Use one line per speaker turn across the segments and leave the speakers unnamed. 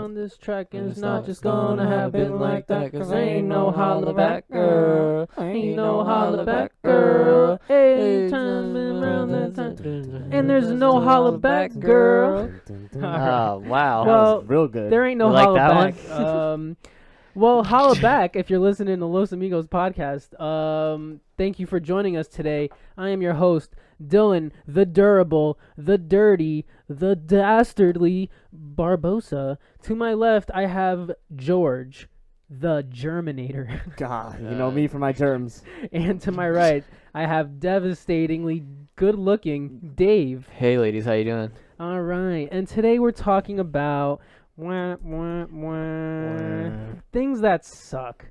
on this track, and it's not just gonna happen like that, cause ain't no holla back girl, ain't no holla back girl, hey, time been around that time, and there's no holla back girl.
Oh, wow.
Well,
That was real good.
there ain't no
You like
holla
that
back. Well, holla back if you're listening to Los Amigos Podcast. Thank you for joining us today. I am your host, Dylan, the durable, the dirty, the dastardly Barbosa. To my left, I have George, the Germinator.
God, you know me for my germs.
And to my right, I have devastatingly good-looking Dave.
Hey, ladies, how you doing?
All right, and today we're talking about things that suck.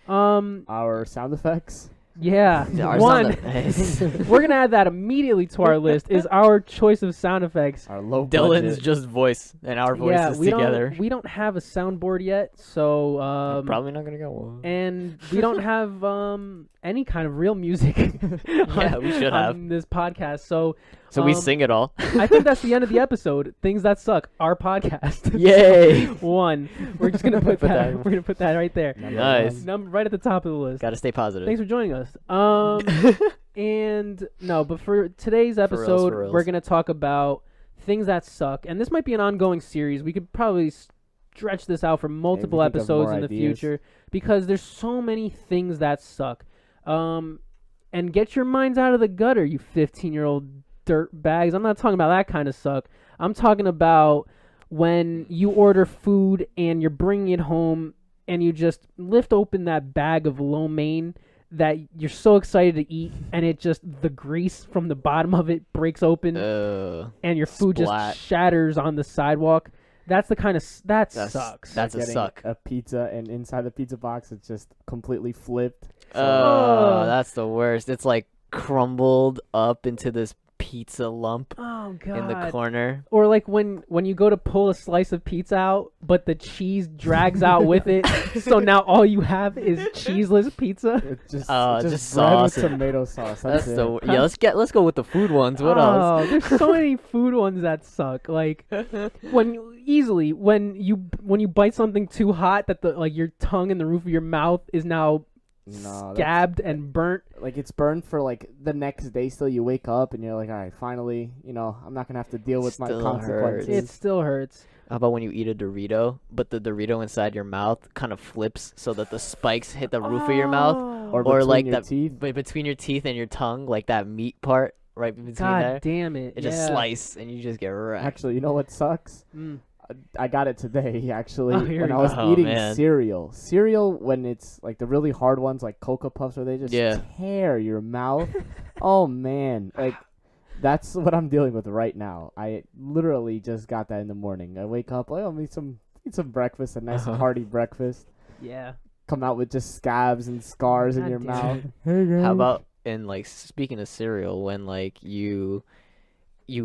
Our sound effects.
Yeah,
Our
one.
sound
We're gonna add that immediately to our list. Is our choice of sound effects.
Our low
Dylan's
budget.
just voice and our voices
we
together.
we don't have a soundboard yet, so
Probably not gonna get one.
and we don't have any kind of real music.
Yeah, we should have.
on this podcast. So
We sing it all.
I think that's the end of the episode. Things that suck. Our podcast.
Yay!
One. We're just gonna put that. We're gonna put that right there.
Nice.
Number right at the top of the list.
Gotta stay positive.
Thanks for joining us. And no, but for today's episode,
for reals.
we're gonna talk about things that suck, and this might be an ongoing series. We could probably stretch this out for multiple
think of
episodes
more
in the
ideas.
future because there's so many things that suck. And get your minds out of the gutter, you 15-year-old dirt bags. I'm not talking about that kind of suck. I'm talking about when you order food and you're bringing it home and you just lift open that bag of lo mein that you're so excited to eat, and it just, the grease from the bottom of it breaks open and your food
splat.
just shatters on the sidewalk. That's the kind of that
That's-
sucks.
that's a
Getting
suck.
A pizza, and inside the pizza box, it's just completely flipped.
Oh, that's the worst. It's like crumbled up into this pizza lump
Oh god.
in the corner.
Or like when you go to pull a slice of pizza out, but the cheese drags out with it, so now all you have is cheeseless pizza.
It's just,
Just
bread
sauce
with
and-
tomato sauce.
That's
it.
the yeah. Let's go with the food ones. What else?
There's so many food ones that suck. Like when you bite something too hot that your tongue and the roof of your mouth is now
No,
scabbed and burnt.
like it's burned for like the next day. Still, you wake up and you're like, all right, finally, I'm not gonna have to deal with my
Still
consequences.
It still hurts.
How about when you eat a Dorito, but the Dorito inside your mouth kind of flips so that the spikes hit the roof of your mouth,
or
or
between
like
your
that
teeth.
between your teeth and your tongue, like that meat part right between
God
there.
damn it!
It just
yeah.
slice and you just get wrecked.
Actually, you know what sucks?
Mm.
I got it today, actually,
Oh, here
when
we
I was
go.
eating
Oh, man.
cereal. Cereal, when it's like the really hard ones, like Cocoa Puffs, where they just tear your mouth. Oh, man. Like, that's what I'm dealing with right now. I literally just got that in the morning. I wake up, like, I'll eat some breakfast, a nice hearty breakfast.
Yeah.
Come out with just scabs and scars in
God
your
damn
mouth.
it.
Hey, guys.
How about in like speaking of cereal, when like you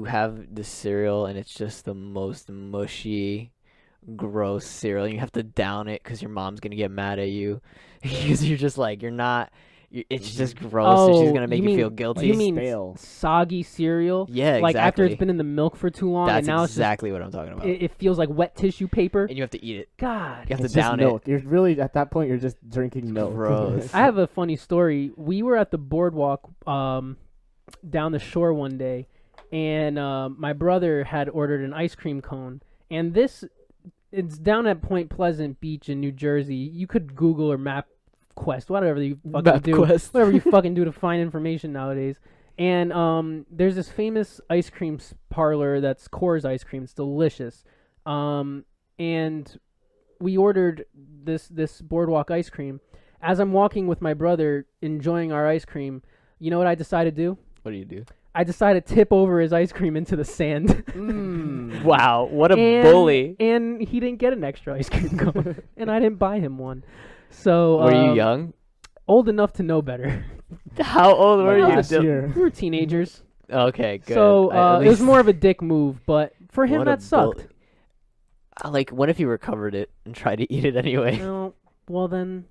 have the cereal and it's just the most mushy, gross cereal, and you have to down it because your mom's gonna get mad at you because you're just like it's just gross and she's
Oh,
gonna make you feel guilty.
You mean
stale.
soggy cereal?
Yeah,
Like after
exactly.
it's been in the milk for too long,
That's
and now
exactly what I'm talking
it's
about.
just, it feels like wet tissue paper.
And you have to eat it.
God.
You have
It's
to
just
down
milk. You're really, at that point, you're just drinking milk.
Gross.
I have a funny story. We were at the boardwalk down the shore one day, and my brother had ordered an ice cream cone. And it's down at Point Pleasant Beach in New Jersey. You could Google or MapQuest, whatever you fucking do.
MapQuest.
Whatever you fucking do to find information nowadays. And there's this famous ice cream parlor that's Coors ice cream. It's delicious. And we ordered this boardwalk ice cream. As I'm walking with my brother enjoying our ice cream, you know what I decided to do?
What do?
I decided to tip over his ice cream into the sand.
Wow, what a
And-
bully.
And he didn't get an extra ice cream cone. And I didn't buy him one. So
Were you young?
Old enough to know better.
How old were
Like
you?
last year.
We were teenagers.
Okay, good.
So
At
it was
least-
more of a dick move, but for him
What a
that sucked.
Like, what if you recovered it and tried to eat it anyway?
Well then,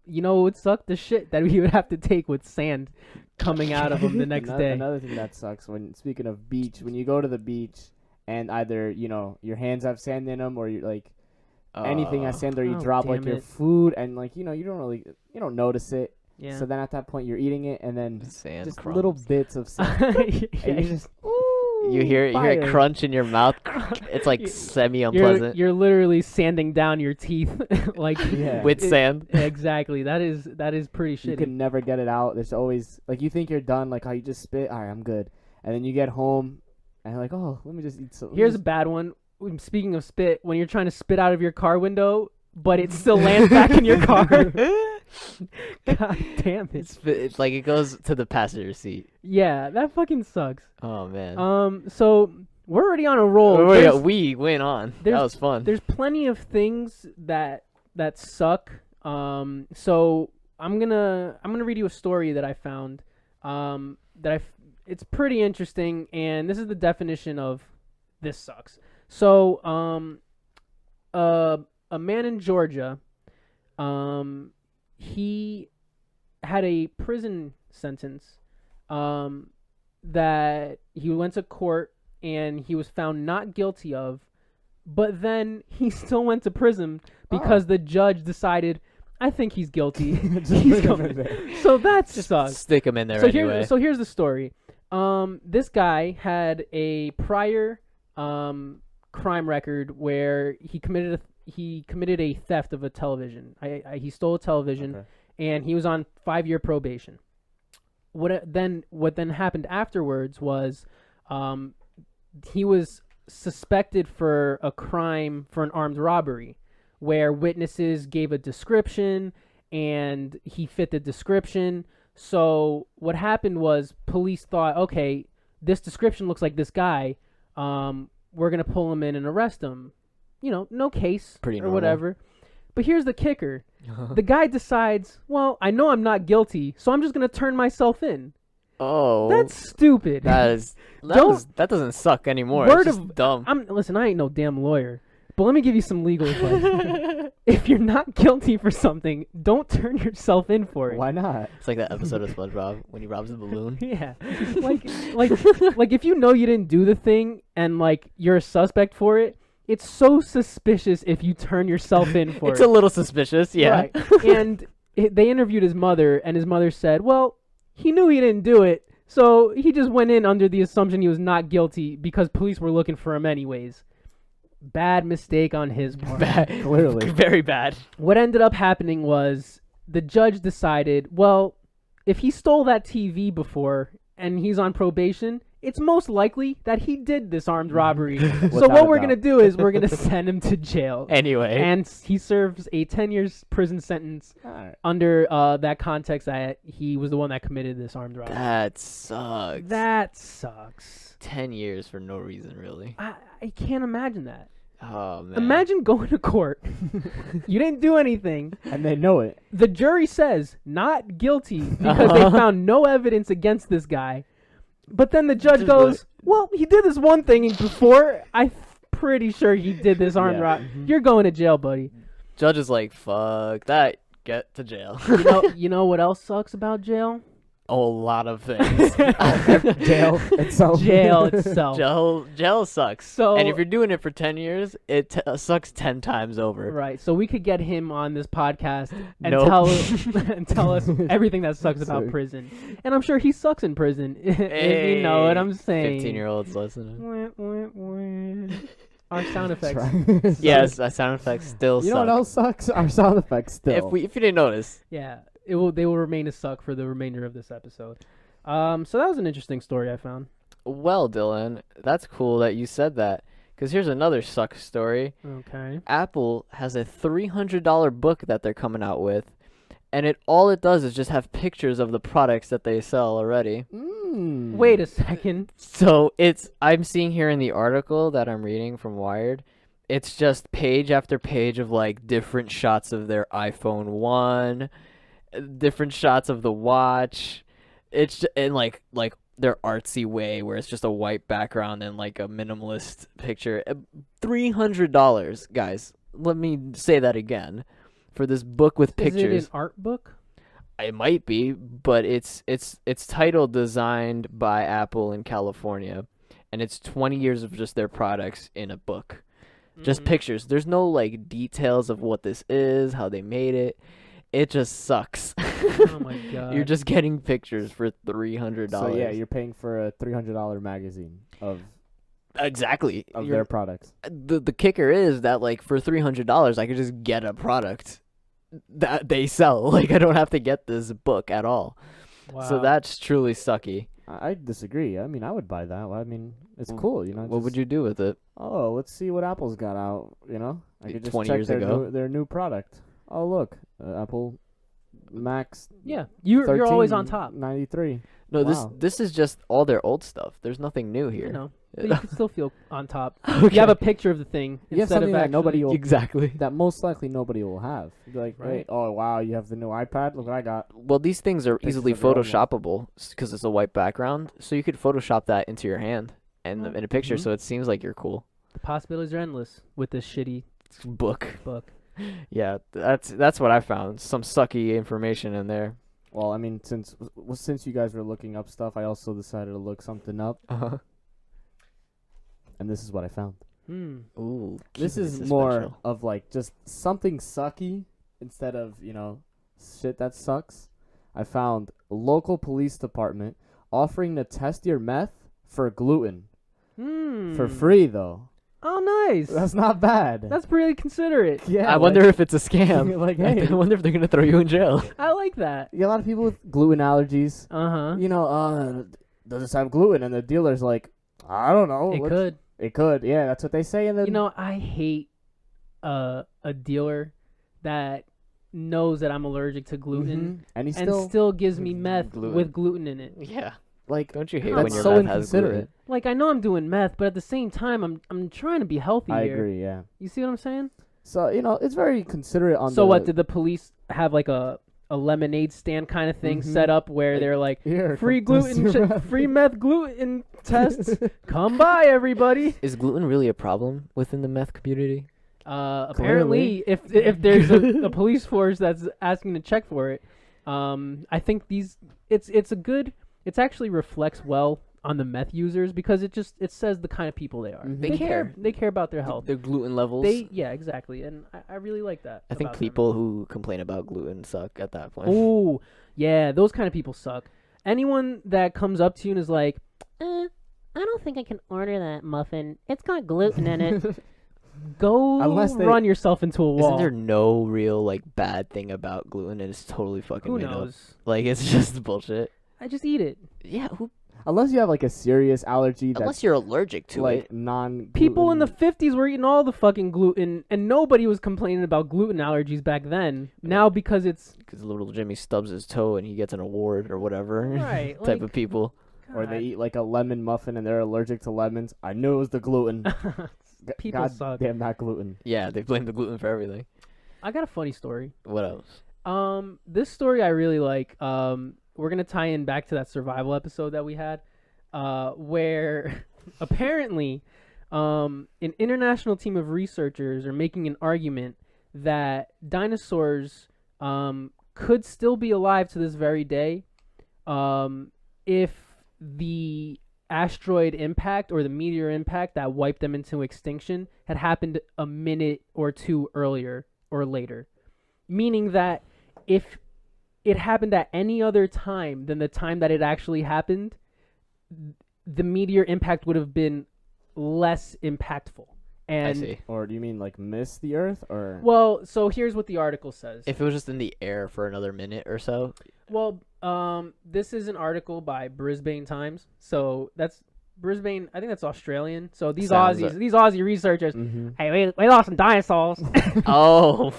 you know what would suck? The shit that he would have to take with sand coming out of him the next day.
Another thing that sucks, speaking of beach, when you go to the beach and either, your hands have sand in them or you're like, anything that's sand, or you
Oh,
drop like
damn
your
it.
food, and like you don't notice it.
Yeah.
So then at that point you're eating it, and then
Sand
just
crumbs.
little bits of sand.
Yeah,
And you just
You hear it
fire.
crunch in your mouth. It's like
You-
semi unpleasant
You're literally sanding down your teeth, like
Yeah.
with sand.
Exactly. That is pretty
You
shitty.
can never get it out. There's always like you think you're done, like how you just spit. All right, I'm good. And then you get home, and you're like, oh, let me just eat some.
Here's a bad one. Speaking of spit, when you're trying to spit out of your car window, but it still lands back in your car. God damn it.
It's like it goes to the passenger seat.
Yeah, that fucking sucks.
Oh man.
So we're already on a roll.
We went on. That
there's-
was fun.
There's plenty of things that suck. So I'm gonna read you a story that I found. It's pretty interesting, and this is the definition of this sucks. So a man in Georgia, he had a prison sentence that he went to court and he was found not guilty of, but then he still went to prison because the judge decided, I think he's guilty. He's going. So that sucks.
Stick him in there
So
anyway.
here's the story. This guy had a prior crime record where he committed a theft of a television. He stole a television, and he was on 5-year probation. What then happened afterwards was he was suspected for a crime for an armed robbery, where witnesses gave a description and he fit the description. So what happened was police thought, okay, this description looks like this guy. We're going to pull him in and arrest him. No case
Pretty
or
normal.
whatever. But here's the kicker. The guy decides, well, I know I'm not guilty, so I'm just going to turn myself in.
Oh,
That's stupid.
that doesn't suck anymore.
Word
It's just
of
dumb.
Listen, I ain't no damn lawyer, but let me give you some legal advice. If you're not guilty for something, don't turn yourself in for it.
Why not?
It's like that episode of SpongeBob when he robs the balloon.
Yeah, like if you know you didn't do the thing and like you're a suspect for it, it's so suspicious if you turn yourself in for
It's
it.
a little suspicious, yeah.
Right. And they interviewed his mother, and his mother said, well, he knew he didn't do it, so he just went in under the assumption he was not guilty because police were looking for him anyways. Bad mistake on his part.
Bad.
Clearly.
Very bad.
What ended up happening was the judge decided, well, if he stole that TV before and he's on probation, it's most likely that he did this armed robbery. So
Without
what
a
we're going to
doubt.
do is we're going to send him to jail.
Anyway.
And he serves a 10 years prison sentence
All right.
under that context that he was the one that committed this armed robbery.
That sucks.
That sucks.
10 years for no reason, really.
I can't imagine that.
Oh, man.
Imagine going to court. You didn't do anything.
And they know it.
The jury says not guilty because they found no evidence against this guy. But then the judge
Just
goes,
like-
well, he did this one thing before. I'm pretty sure he did this armed
Yeah.
robbery. You're going to jail, buddy.
Judge is like, fuck that. Get to jail.
You know what else sucks about jail?
A lot of things.
Jail itself.
Jail itself.
Jail sucks.
So-
and if you're doing it for 10 years, it sucks 10 times over.
Right. So we could get him on this podcast and
Nope.
tell us everything that sucks about
Sorry.
prison. And I'm sure he sucks in prison. If you know what I'm saying.
15-year-olds listening.
Our sound effects.
Right.
Yes, that sound effect still
You
sucks.
know what else sucks? Our sound effects still.
If you didn't notice.
Yeah. They will remain a suck for the remainder of this episode. So that was an interesting story I found.
Well, Dylan, that's cool that you said that. Because here's another suck story.
Okay.
Apple has a $300 book that they're coming out with. And all it does is just have pictures of the products that they sell already.
Wait a second.
So I'm seeing here in the article that I'm reading from Wired, it's just page after page of like different shots of their iPhone 1, different shots of the watch. It's in like their artsy way where it's just a white background and like a minimalist picture. $300, guys. Let me say that again. For this book with pictures.
Is it an art book?
It might be, but it's titled Designed by Apple in California, and it's 20 years of just their products in a book. Just pictures. There's no like details of what this is, how they made it. It just sucks.
Oh my god.
You're just getting pictures for $300.
So yeah, you're paying for a $300 magazine of
exactly
their products.
The kicker is that like for $300 I could just get a product that they sell. Like I don't have to get this book at all.
Wow.
So that's truly sucky.
I disagree. I mean, I would buy that. I mean, it's cool, you know.
What would you do with it?
Oh, let's see what Apple's got out. You know, I could just
20
check
years
their
ago?
their new product. Oh look, Apple Max.
Yeah, you're always on top.
93.
No,
Wow.
this is just all their old stuff. There's nothing new here.
You know, but you can still feel on top.
Okay.
You have a picture of the thing
You have
instead
something
of
that
actually,
nobody will.
Exactly.
That most likely nobody will have. You'd be like,
Right.
wait, oh wow, you have the new iPad. Look what I got.
Well, these things are
Pictures
easily
of your own one.
photoshoppable because it's a white background. So you could Photoshop that into your hand and in a picture,
Mhm.
so it seems like you're cool.
The possibilities are endless with this shitty
Book.
book.
Yeah, that's what I found. Some sucky information in there.
Well, I mean, since you guys were looking up stuff, I also decided to look something up, and this is what I found.
Ooh.
This
keep it
is more
suspension.
of like just something sucky instead of, you know, shit that sucks. I found a local police department offering to test your meth for gluten for free though.
Oh, nice.
That's not bad.
That's pretty considerate.
yeah.
I wonder if it's a scam.
like, hey,
I wonder if they're gonna throw you in jail.
I like that.
yeah, a lot of people with gluten allergies.
Uh-huh.
You know, does this have gluten? And the dealer's like, I don't know.
It could.
It could. Yeah, that's what they say. And then
You know, I hate a dealer that knows that I'm allergic to gluten
and he
and still gives me meth
Gluten.
with gluten in it.
Yeah.
like
Don't you hate
That's
when your
so
meth has
inconsiderate.
gluten?
Like, I know I'm doing meth, but at the same time, I'm trying to be healthy
I
here.
agree. Yeah.
You see what I'm saying?
So you know, it's very considerate on.
So
the,
what, did the police have like a lemonade stand kind of thing set up where
Like,
they're like,
Here,
free
come test
gluten,
your meth.
free meth gluten tests, come by everybody.
Is gluten really a problem within the meth community?
Apparently, if there's a police force that's asking to check for it, I think it actually reflects well on the meth users because it says the kind of people they are.
Mhm.
They care.
They care about their health.
Their gluten levels.
Yeah, exactly, and I really like that.
I think
about them.
people who complain about gluten suck at that point.
Oh, yeah, those kind of people suck. Anyone that comes up to you and is like, I don't think I can order that muffin. It's got gluten in it. Go
Unless they-
run yourself into a wall.
Isn't there no real like bad thing about gluten and it's totally fucking
Who
made up?
knows?
Like it's just bullshit.
I just eat it.
Yeah,
Unless you have like a serious allergy
unless
that's
you're allergic to
like
it.
non.
People in the 50s were eating all the fucking gluten, and nobody was complaining about gluten allergies back then. Now, because it's...
Because little Jimmy stubs his toe and he gets an award or whatever.
Right,
type
like-
of people.
Or they eat like a lemon muffin and they're allergic to lemons. I knew it was the gluten.
People
God
suck.
damn that gluten.
Yeah, they blame the gluten for everything.
I got a funny story.
What else?
This story I really like. We're gonna tie in back to that survival episode that we had, where apparently, an international team of researchers are making an argument that dinosaurs could still be alive to this very day, if the asteroid impact or the meteor impact that wiped them into extinction had happened a minute or two earlier or later. Meaning that if it happened at any other time than the time that it actually happened, the meteor impact would have been less impactful. And
I see.
Or do you mean like miss the Earth or?
well, so here's what the article says.
If it was just in the air for another minute or so.
Well, this is an article by Brisbane Times. So that's Brisbane. I think that's Australian. So these
Sounds
Aussie researchers.
Mhm.
Hey, we lost some dinosaurs.
Oh,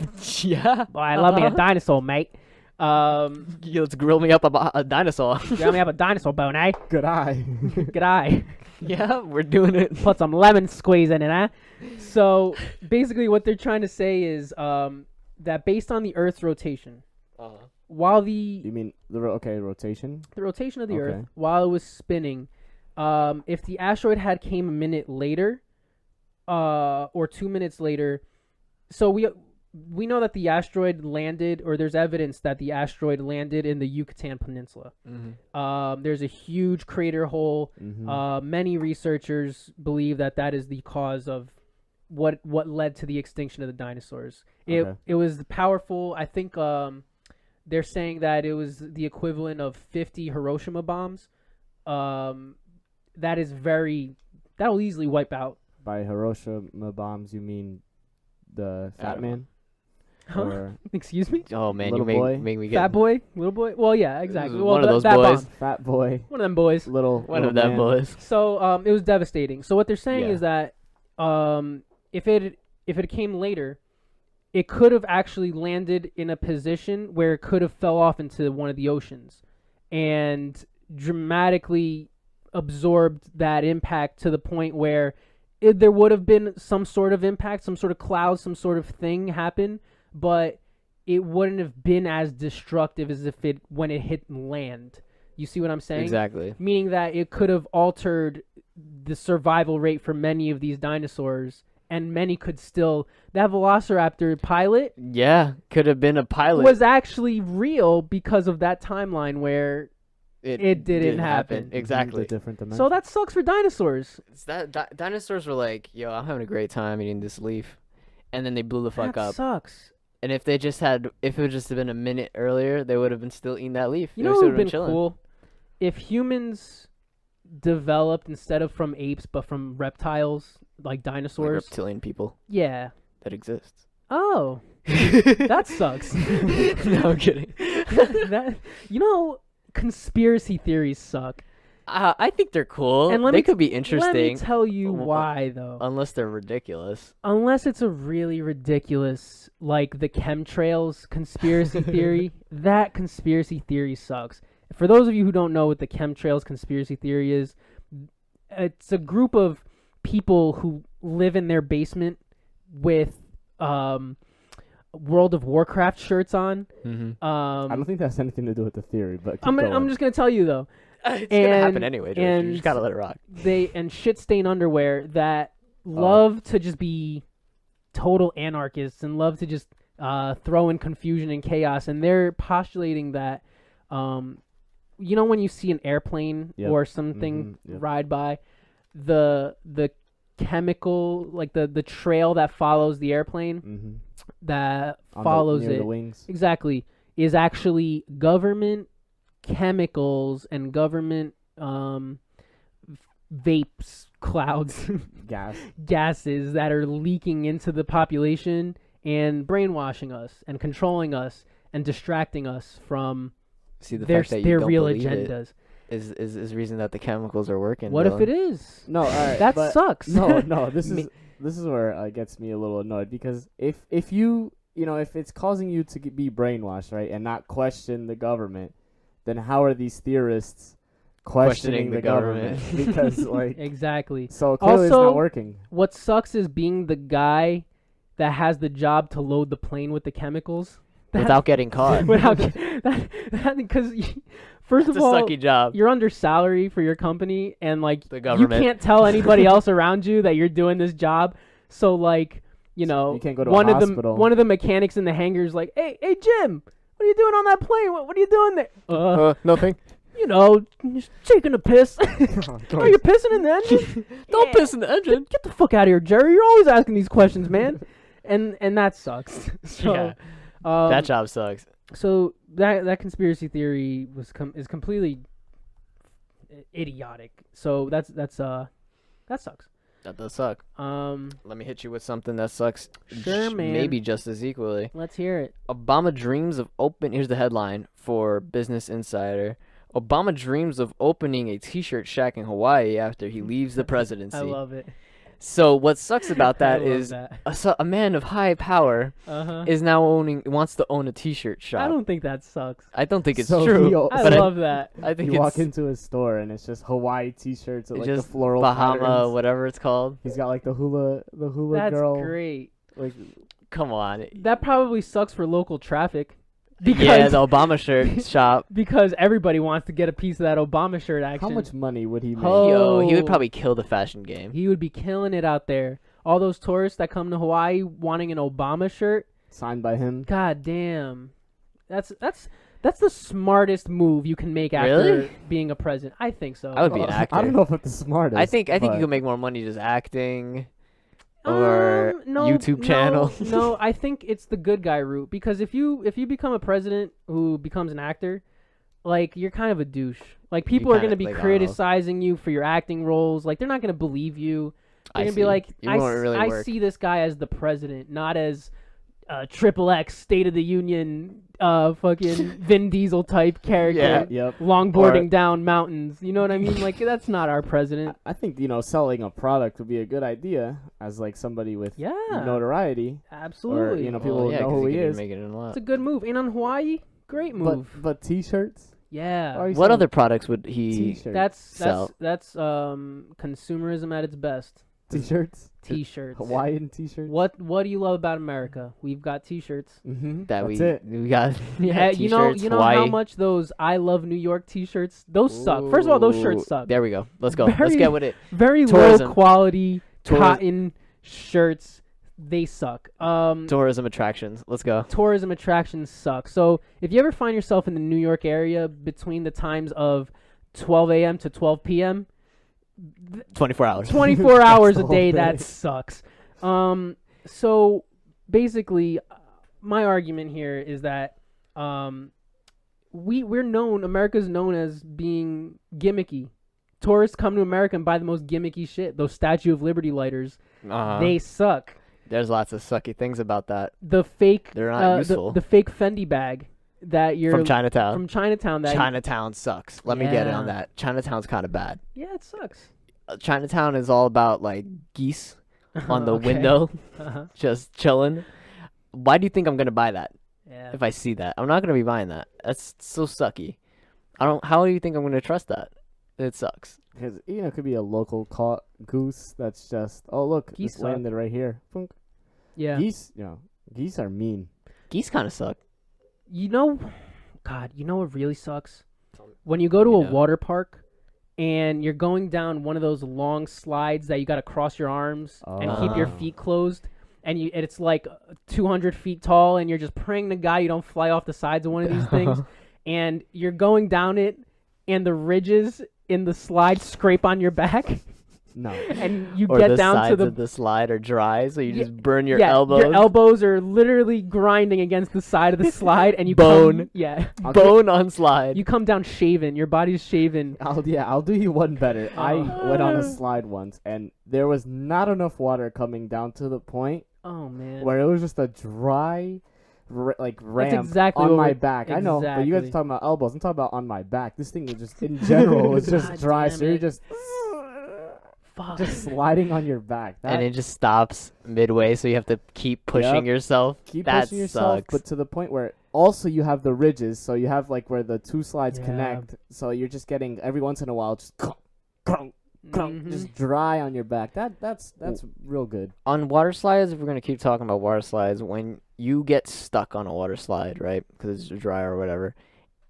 yeah.
Boy, I love me a dinosaur, mate.
Let's grill me up a dinosaur.
Grab me up a dinosaur bone, eh?
Good eye.
Good eye.
Yeah, we're doing it.
Put some lemon squeeze in it, eh? So basically, what they're trying to say is that based on the Earth's rotation, while
You
the
mean the rotation?
rotation of the
Okay.
Earth, while it was spinning, if the asteroid had came a minute later, or 2 minutes later, so we know that the asteroid landed, or there's evidence that the asteroid landed in the Yucatan Peninsula. There's a huge crater hole.
Mhm.
Many researchers believe that is the cause of what led to the extinction of the dinosaurs.
Okay.
It was powerful. I think they're saying that it was the equivalent of 50 Hiroshima bombs. That'll easily wipe out.
By Hiroshima bombs, you mean the Fat
Adam.
Man?
Huh?
Or
Excuse me?
Oh man,
Little
you
boy?
make me get
Fat boy? Little boy? Well, yeah, exactly. Well,
one of those
that
boys.
bomb.
Fat Boy?
One of them boys.
Little
One
little
of them
man.
boys.
So it was devastating. So what they're saying
Yeah.
is that if it came later, it could have actually landed in a position where it could have fell off into one of the oceans and dramatically absorbed that impact to the point where there would have been some sort of impact, some sort of cloud, some sort of thing happen, but it wouldn't have been as destructive as if when it hit land. You see what I'm saying?
Exactly.
Meaning that it could have altered the survival rate for many of these dinosaurs, and many could still. That Velociraptor pilot
Yeah, could have been a pilot.
was actually real because of that timeline where. It didn't happen.
Exactly.
The different dimension.
So that sucks for dinosaurs.
It's that dinosaurs were like, yo, I'm having a great time eating this leaf, and then they blew the fuck
That
up.
sucks.
And if it would just have been a minute earlier, they would have been still eating that leaf.
You
They
know
still
what would have been
chilling.
cool? If humans developed instead of from apes but from reptiles like
Like
dinosaurs.
reptilian people
Yeah.
that exist.
Oh, that sucks.
No, I'm kidding.
Conspiracy theories suck.
I think they're cool.
And
They could be interesting.
Let me tell you
Wh-
why, though.
Unless they're ridiculous.
Unless it's a really ridiculous, like the chemtrails conspiracy theory, that conspiracy theory sucks. For those of you who don't know what the chemtrails conspiracy theory is, it's a group of people who live in their basement with World of Warcraft shirts on.
Mm-hmm.
I don't think that has anything to do with the theory, but keep
I'm
going.
just gonna tell you though.
It's gonna happen
And-
anyway, George. You just gotta let it rock.
And shit stain underwear that love to just be total anarchists and love to just throw in confusion and chaos, and they're postulating that when you see an airplane
Yep.
or something
Yep.
ride by, the chemical, like the trail that follows the airplane
Mm-hmm.
that follows
near
it
the wings.
exactly is actually government chemicals and government vapes, clouds,
Gas.
gases that are leaking into the population and brainwashing us and controlling us and distracting us from
See, the
their
fact that you
their
don't
real
believe
agendas.
it is reason that the chemicals are working.
What if
Dylan.
it is?
No, all right.
That
but
sucks.
No. This is where it gets me a little annoyed because if you if it's causing you to be brainwashed, right, and not question the government, then how are these theorists questioning the government? Because like
Exactly.
so clearly it's
Also,
not working.
What sucks is being the guy that has the job to load the plane with the chemicals.
without getting caught?
Because first
It's
of
a
all,
sucky job.
you're under salary for your company, and like
The
you
government.
can't tell anybody else around you that you're doing this job. So like you
can't go to
one
a
of the
hospital.
one of the mechanics in the hangar is like, hey Jim, what are you doing on that plane? What are you doing there?
Nothing.
Just taking a piss. Oh, you're pissing in the engine?
Don't
Yeah.
piss in the engine.
Get the fuck out of here, Jerry. You're always asking these questions, man. and that sucks. So,
Yeah.
um,
That job sucks.
So that conspiracy theory is completely idiotic. So that sucks.
That does suck. Let me hit you with something that sucks.
Sure, man.
Maybe just as equally.
Let's hear it.
Obama dreams of Here's the headline for Business Insider. Obama dreams of opening a T-shirt shack in Hawaii after he leaves the presidency.
I love it.
So what sucks about that
I love
is
that.
a man of high power
Uh-huh.
is now wants to own a T-shirt shop.
I don't think that sucks.
I don't think it's
So
true.
he-
I
but
love that.
I think
You
it's
walk into his store and it's just Hawaii T-shirts with
it's
like the
just
floral
Bahama,
patterns.
whatever it's called.
He's got like the hula
That's
girl.
great.
Like
Come on.
That probably sucks for local traffic.
Yeah, the Obama shirt shop.
Because everybody wants to get a piece of that Obama shirt action.
how much money would he make?
Oh.
Yo, he would probably kill the fashion game.
He would be killing it out there. All those tourists that come to Hawaii wanting an Obama shirt.
Signed by him.
God damn. That's the smartest move you can make after
Really?
being a president. I think so.
I would be an actor.
I don't know if it's the smartest.
I think you
but
could make more money just acting or YouTube channel?
No, I think it's the good guy route, because if you become a president who becomes an actor, like, you're kind of a douche. Like, people are going to be criticizing you for your acting roles. Like, they're not going to believe you. They're going to be like, I see this guy as the president, not as Triple X State of the Union fucking Vin Diesel type character. Longboarding down mountains. You know what I mean? Like, that's not our president.
I think, selling a product would be a good idea as, like, somebody with notoriety.
Absolutely.
Or, people know who he is.
It's a good move. And on Hawaii, great move.
But T-shirts?
Yeah.
What other products would he sell?
That's consumerism at its best.
T-shirts?
T-shirts.
Hawaiian T-shirts?
What do you love about America? We've got T-shirts.
Mm-hmm.
That's it. We got
you know how much those I Love New York T-shirts, those suck. First of all, those shirts suck.
There we go. Let's go. Let's get with it.
Very low quality cotton shirts. They suck.
Tourism attractions. Let's go.
Tourism attractions suck. So if you ever find yourself in the New York area between the times of 12 a.m. to 12 p.m.,
24 hours.
24 hours a day, that sucks. So basically, my argument here is that America's known as being gimmicky. Tourists come to America and buy the most gimmicky shit. Those Statue of Liberty lighters, they suck.
There's lots of sucky things about that.
The fake,
they're not useful.
The fake Fendi bag that you're
from Chinatown.
Chinatown
sucks. Let me get in on that. Chinatown's kind of bad.
Yeah, it sucks.
Chinatown is all about like geese on the window, just chilling. Why do you think I'm gonna buy that?
Yeah.
If I see that, I'm not gonna be buying that. That's so sucky. How do you think I'm gonna trust that? It sucks.
Because it could be a local caught goose that's just look, geese landed right here. Boom.
Yeah.
Geese are mean.
Geese kind of suck.
God, you know what really sucks? When you go to a water park and you're going down one of those long slides that you got to cross your arms and keep your feet closed, and it's like 200 feet tall, and you're just praying to God you don't fly off the sides of one of these things, and you're going down it, and the ridges in the slide scrape on your back.
No.
And you get down to
the slide are dry, so you just burn your elbows.
Your elbows are literally grinding against the side of the slide, and you
bone on slide.
You come down shaven. Your body's shaven.
I'll do you one better. I went on a slide once, and there was not enough water coming down to the point.
Oh man.
Where it was just a dry, ramp
exactly
on my back. Exactly. I know, but you guys are talking about elbows. I'm talking about on my back. This thing is just in general. It's just dry, so you're just sliding on your back.
And it just stops midway, so you have to keep pushing yourself.
Pushing yourself, but to the point where also you have the ridges, so you have like where the two slides connect, so you're just getting every once in a while just just dry on your back. That's real good.
On water slides, if we're gonna keep talking about water slides, when you get stuck on a water slide, right, because it's dry or whatever,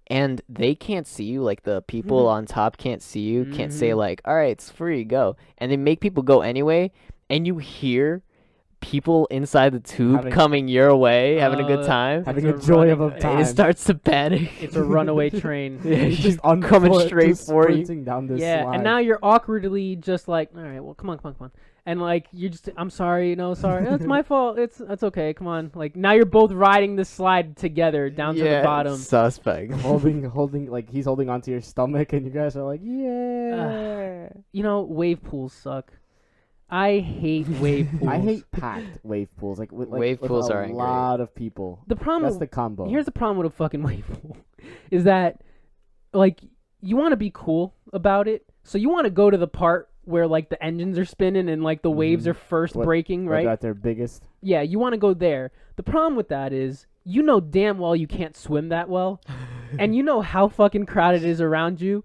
and they can't see you, like the people on top can't see you, can't say like, all right, it's free, go. And they make people go anyway, and you hear people inside the tube coming your way, having a good time.
Having a joy of a time.
It starts to panic.
It's a runaway train.
It's just
coming straight for you.
Down this slide.
And now you're awkwardly just like, all right, well, come on. And like, you just, I'm sorry, sorry. It's my fault. It's okay, come on. Like, now you're both riding the slide together down to the bottom.
Suspect.
holding, like, he's holding onto your stomach, and you guys are like, yeah.
Wave pools suck. I hate wave pools.
I hate packed wave pools.
Wave pools are
a lot of people.
That's
the combo.
Here's the problem with a fucking wave pool, is that, like, you want to be cool about it, so you want to go to the part where like the engines are spinning and like the waves are first breaking, right?
They're at their biggest.
Yeah, you want to go there. The problem with that is, damn well you can't swim that well, and you know how fucking crowded it is around you,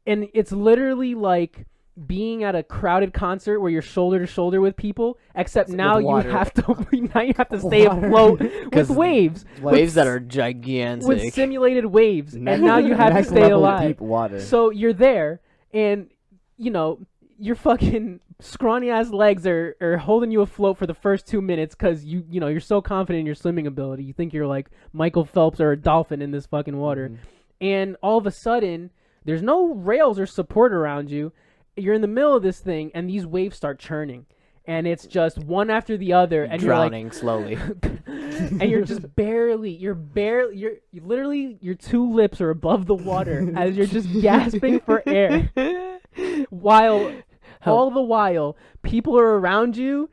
and it's literally like being at a crowded concert where you're shoulder to shoulder with people, except now you have to stay afloat with waves
that are gigantic,
with simulated waves, and now you have to stay alive.
Deep water.
So you're there, and your fucking scrawny ass legs are holding you afloat for the first 2 minutes because you're so confident in your swimming ability. You think you're like Michael Phelps or a dolphin in this fucking water, and all of a sudden there's no rails or support around you. You're in the middle of this thing, and these waves start churning, and it's just one after the other, and
drowning slowly.
And you're just barely, you're literally, your two lips are above the water as you're just gasping for air. All the while, people are around you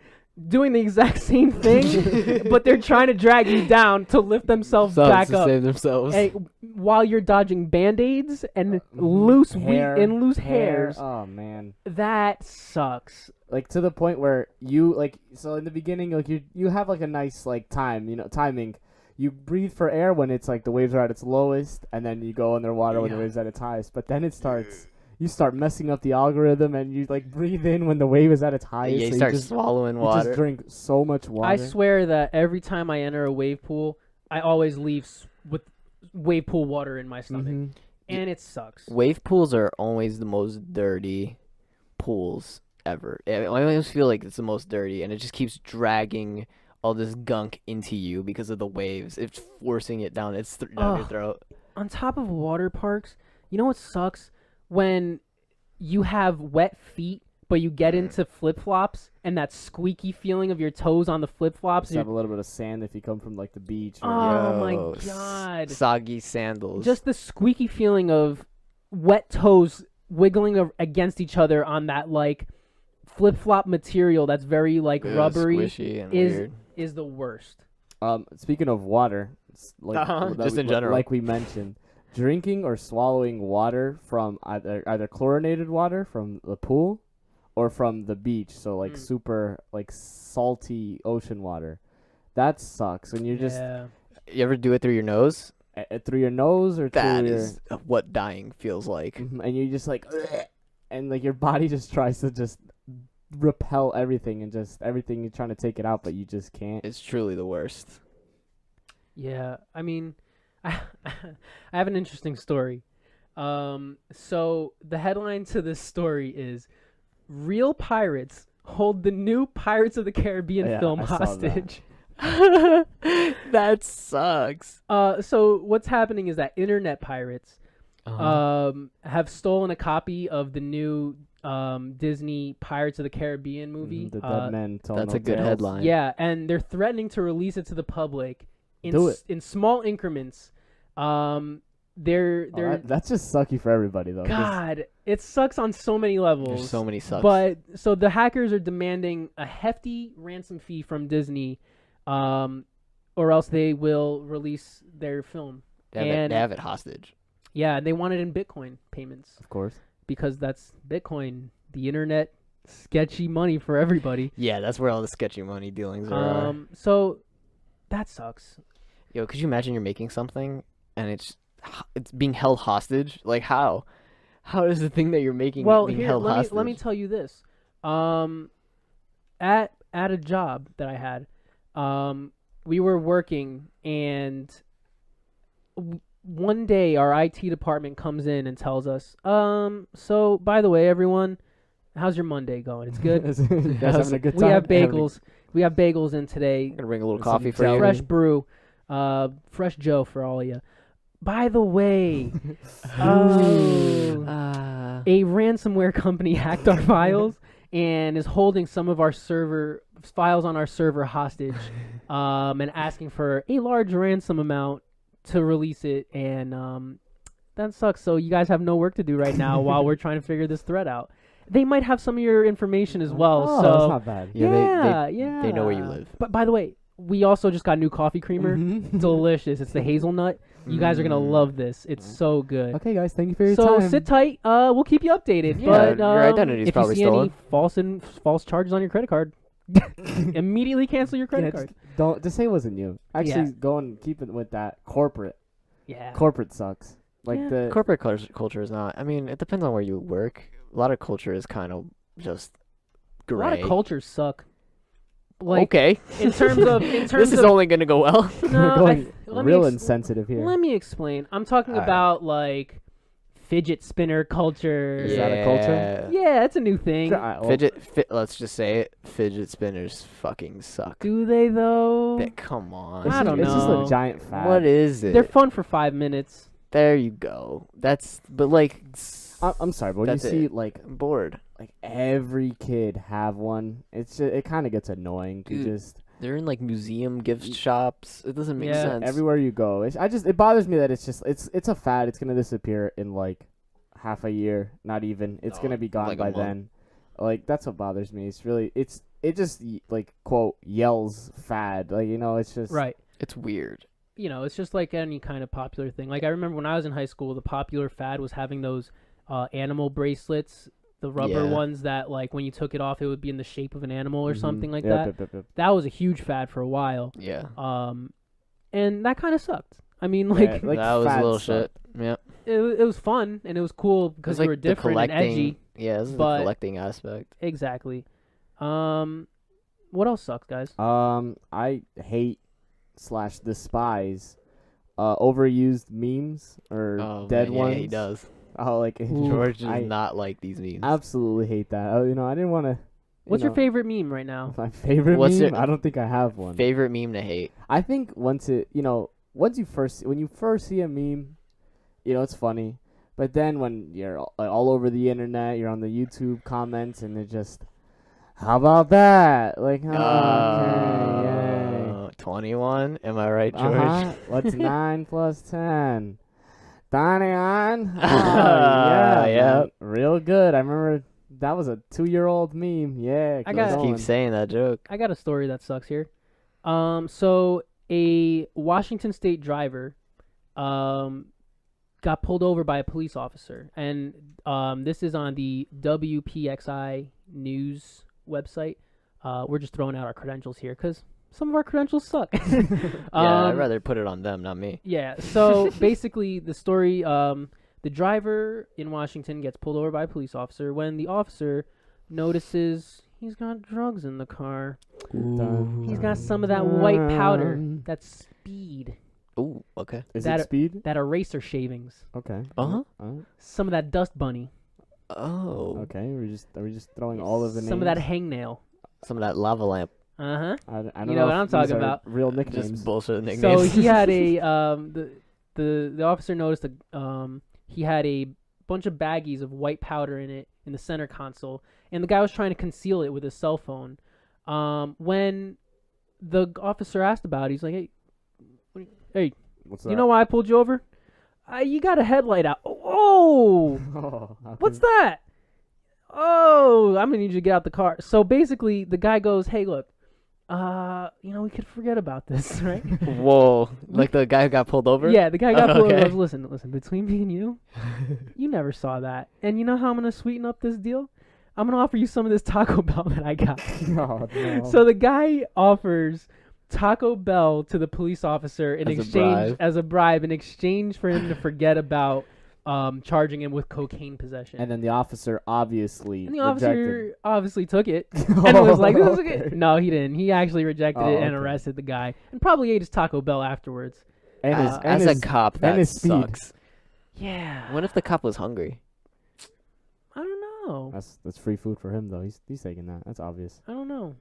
doing the exact same thing, but they're trying to drag you down to lift themselves back up.
Save themselves.
And while you're dodging band-aids and loose hairs.
Oh, man.
That sucks.
Like, to the point where you, like, so in the beginning, like, you have, like, a nice, like, timing. You breathe for air when it's, like, the waves are at its lowest, and then you go underwater when the waves are at its highest. But then you start messing up the algorithm, and you, like, breathe in when the wave is at its highest.
Yeah, you start swallowing water.
You just drink so much water.
I swear that every time I enter a wave pool, I always leave with wave pool water in my stomach. And it sucks.
Wave pools are always the most dirty pools ever. I always feel like it's the most dirty, and it just keeps dragging all this gunk into you because of the waves. It's forcing it down down your throat.
On top of water parks, you know what sucks? When you have wet feet, but you get into flip-flops, and that squeaky feeling of your toes on the flip-flops.
You have a little bit of sand if you come from, like, the beach. Or
Oh, my God.
Soggy sandals.
Just the squeaky feeling of wet toes wiggling against each other on that, like, flip-flop material that's very, like, rubbery.
Squishy and weird.
Is the worst.
Speaking of water,
just in general.
like we mentioned, drinking or swallowing water from either chlorinated water from the pool or from the beach, so like super like salty ocean water, that sucks. When you're just
you ever do it through your nose?
Through your nose or
that
through
is what dying feels like.
And you just like, and like your body just tries to just repel everything and just everything you're trying to take it out, but you just can't.
It's truly the worst.
Yeah, I mean, I have an interesting story. So the headline to this story is "Real Pirates Hold the New Pirates of the Caribbean Film Hostage."
That sucks.
So what's happening is that internet pirates have stolen a copy of the new Disney Pirates of the Caribbean movie.
The Dead Men Tell
That's
No
a good
Tales.
headline.
Yeah, and they're threatening to release it to the public in small increments.
That's just sucky for everybody though.
God, it sucks on so many levels.
There's so many sucks.
But so the hackers are demanding a hefty ransom fee from Disney, or else they will release their film.
They have it hostage.
Yeah, they want it in Bitcoin payments.
Of course.
Because that's Bitcoin, the internet, sketchy money for everybody.
Yeah, that's where all the sketchy money dealings are.
So that sucks.
Yo, could you imagine you're making something and it's being held hostage? Like how? How is the thing that you're making being held hostage?
Let me tell you this. At a job that I had, we were working, and one day our IT department comes in and tells us, so by the way, everyone, how's your Monday going? It's good.
You guys having a good time?
We have bagels. We have bagels in today.
Gonna bring a little coffee for you.
Fresh brew, fresh Joe for all of you. By the way, a ransomware company hacked our files and is holding some of our files on our server hostage, and asking for a large ransom amount to release it. And that sucks. So you guys have no work to do right now while we're trying to figure this threat out. They might have some of your information as well.
Oh,
so
that's not bad.
Yeah,
They know where you live.
But by the way, we also just got new coffee creamer. Delicious. It's the hazelnut. You guys are gonna love this. It's so good.
Okay, guys, thank you for your time.
So sit tight. We'll keep you updated.
Yeah,
but
your identity's probably
if you see
stolen.
any false charges on your credit card, immediately cancel your credit card.
Don't just say it wasn't you. Actually,
Yeah.
go and keep it with that. Corporate
Yeah.
sucks. Like
Yeah.
the
Corporate culture is not. I mean, it depends on where you work. A lot of culture is kind of just
A
gray.
lot of cultures suck. Like
okay.
in terms of
this is only gonna go well.
no,
we're going
let
real
me
insensitive here.
Let me explain. I'm talking
All right.
about like fidget spinner culture.
Is that a culture?
Yeah, it's a new thing.
Let's just say it. Fidget spinners fucking suck.
Do they though?
Come on.
I don't
It's just
know.
a giant fad.
What is it?
They're fun for 5 minutes.
There you go. But like
I'm sorry, but when you
That's
see
it.
like
I'm bored.
every kid have one, it kind of gets annoying. You
Dude,
just
They're in like museum gift shops. It doesn't make
Yeah.
sense.
everywhere you go. It bothers me that it's a fad. It's gonna disappear in like half a year, not even. It's
No,
gonna be gone
like a
by
month.
then. Like that's what bothers me. It just like quote yells fad. Like it's just
Right.
It's weird.
It's just like any kind of popular thing. Like I remember when I was in high school, the popular fad was having those animal bracelets, the rubber
Yeah.
ones that like when you took it off, it would be in the shape of an animal or
Mhm.
something like
Yep,
that.
yep.
That was a huge fad for a while.
Yeah.
And that kind of sucked. I mean,
Yeah,
like
like
that was a
fads
little
suck.
shit. Yeah.
it was fun and it was cool because
It's like
you were
the
different and
collecting.
edgy.
Yeah, this is
but-
the collecting aspect.
Exactly. What else sucks, guys?
I hate / despise overused memes or
Oh,
dead
man,
ones.
Yeah, he does.
Oh, like
George does
I
not like these memes.
absolutely hate that. I didn't want to.
What's your favorite meme right now?
My favorite
What's
meme?
your-
I don't think I have one.
Favorite meme to hate?
I think when you first see a meme, it's funny. But then when you're all over the internet, you're on the YouTube comments, and they're just, how about that? Like, okay, yay.
21? Am I right, George?
What's 9 plus 10? 29? Oh,
Yeah.
man. Real good. I remember that was a 2-year-old meme. Yeah.
I
keep
got-
going.
Keep saying that joke.
I got a story that sucks here. So a Washington State driver, got pulled over by a police officer, and this is on the WPXI news website. We're just throwing out our credentials here because some of our credentials suck.
Yeah, I'd rather put it on them, not me.
Yeah. So basically, the story: the driver in Washington gets pulled over by a police officer when the officer notices he's got drugs in the car. He's got some of that white powder. That's speed.
Ooh, okay.
Is
that-
it speed?
That eraser shavings.
Okay.
Uh-huh.
Some of that dust bunny.
Oh.
Okay. Are we just throwing all of the names?
Some of that hangnail.
Some of that lava lamp.
Uh huh.
I don't
You know what
if
I'm
these
talking
are
about.
Real nicknames.
Just bullshit nicknames.
So he had a the officer noticed he had a bunch of baggies of white powder in it in the center console, and the guy was trying to conceal it with his cell phone. When the officer asked about it, he's like, "Hey,
What's
you know why I pulled you over? You got a headlight out. Oh, what's that? Oh, I'm gonna need you to get out the car." So basically, the guy goes, "Hey, look, we could forget about this, right?"
Whoa. Like the guy who got pulled over?
Yeah, the guy got pulled over.
Okay.
Goes, listen, between me and you, you never saw that. And you know how I'm gonna sweeten up this deal? I'm gonna offer you some of this Taco Bell that I got.
Oh, no.
So the guy offers Taco Bell to the police officer in
As a
exchange
bribe.
as a bribe in exchange for him to forget about charging him with cocaine possession.
And then the officer obviously
And the
rejected.
officer obviously took it and was like, "This is okay."
Okay.
No, he didn't. He actually rejected
Oh,
it and
okay.
arrested the guy and probably ate his Taco Bell afterwards.
And his, and
As
his,
a cop,
and
that
his speed.
sucks.
Yeah.
What if the cop was hungry?
I don't know.
That's free food for him though. He's taking that. That's obvious.
I don't know.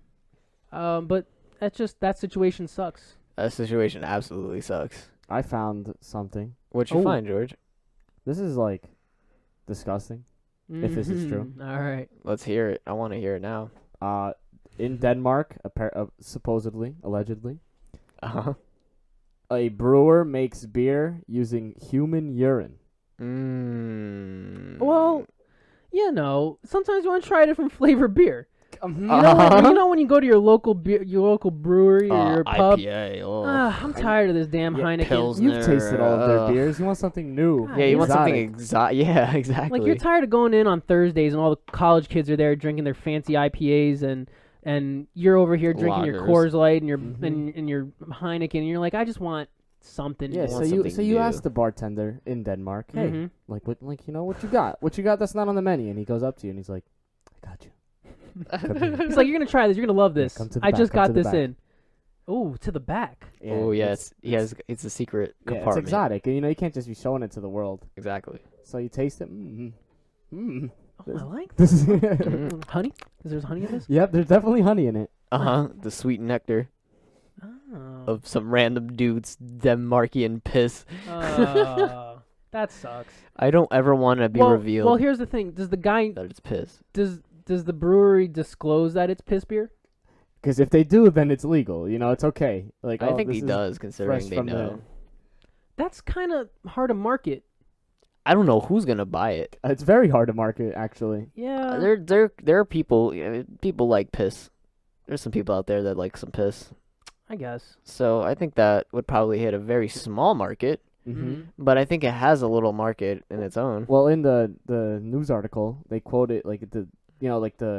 But that situation sucks.
That situation absolutely sucks.
I found something.
What'd you
Oh.
find, George?
This is like disgusting. If this is true.
All right.
Let's hear it. I want to hear it now.
In Denmark, supposedly, allegedly,
Uh-huh.
a brewer makes beer using human urine.
Well, sometimes you want to try a different flavor beer. You
Uh-huh.
know when you go to your local brewery or your pub.
IPA. Oh.
I'm tired of this damn
Yeah,
Heineken.
Pils-
You've tasted all of their
Ugh.
beers. You want something new.
God,
Yeah, you want something
exotic.
exotic. Yeah, exactly.
Like you're tired of going in on Thursdays and all the college kids are there drinking their fancy IPAs and you're over here drinking your
Lagers.
Coors Light and your
Mhm.
and your Heineken and you're like, I just want something.
Yeah,
more.
so
want
you
something
you
new.
ask the bartender in Denmark, hey,
Mhm.
what you got? What you got that's not on the menu? And he goes up to you and he's like, I got you.
He's like, you're gonna try this. You're gonna love this.
come to the
I
back,
just
come
got
to the
this
back.
in. Oh, to the back.
Oh yes, it's a secret
Yeah, it's
compartment.
exotic. You can't just be showing it to the world.
Exactly.
So you taste it. Mm-hmm.
Oh, I like
This is
honey. Is there honey in this?
Yep, there's definitely honey in it.
The sweet nectar
Oh.
of some random dude's Denmarkian piss.
That's That sucks.
I don't ever want to be revealed.
Well, here's the thing. Does the guy
that it's piss?
Does the brewery disclose that it's piss beer?
Because if they do, then it's legal. You know, it's okay. Like
I think he does, considering they know.
That's kind of hard to market.
I don't know who's gonna buy it.
It's very hard to market, actually.
Yeah.
There are people. People like piss. There's some people out there that like some piss.
I guess.
So I think that would probably hit a very small market.
Mm-hmm.
But I think it has a little market in its own.
Well, in the news article, they quote it like the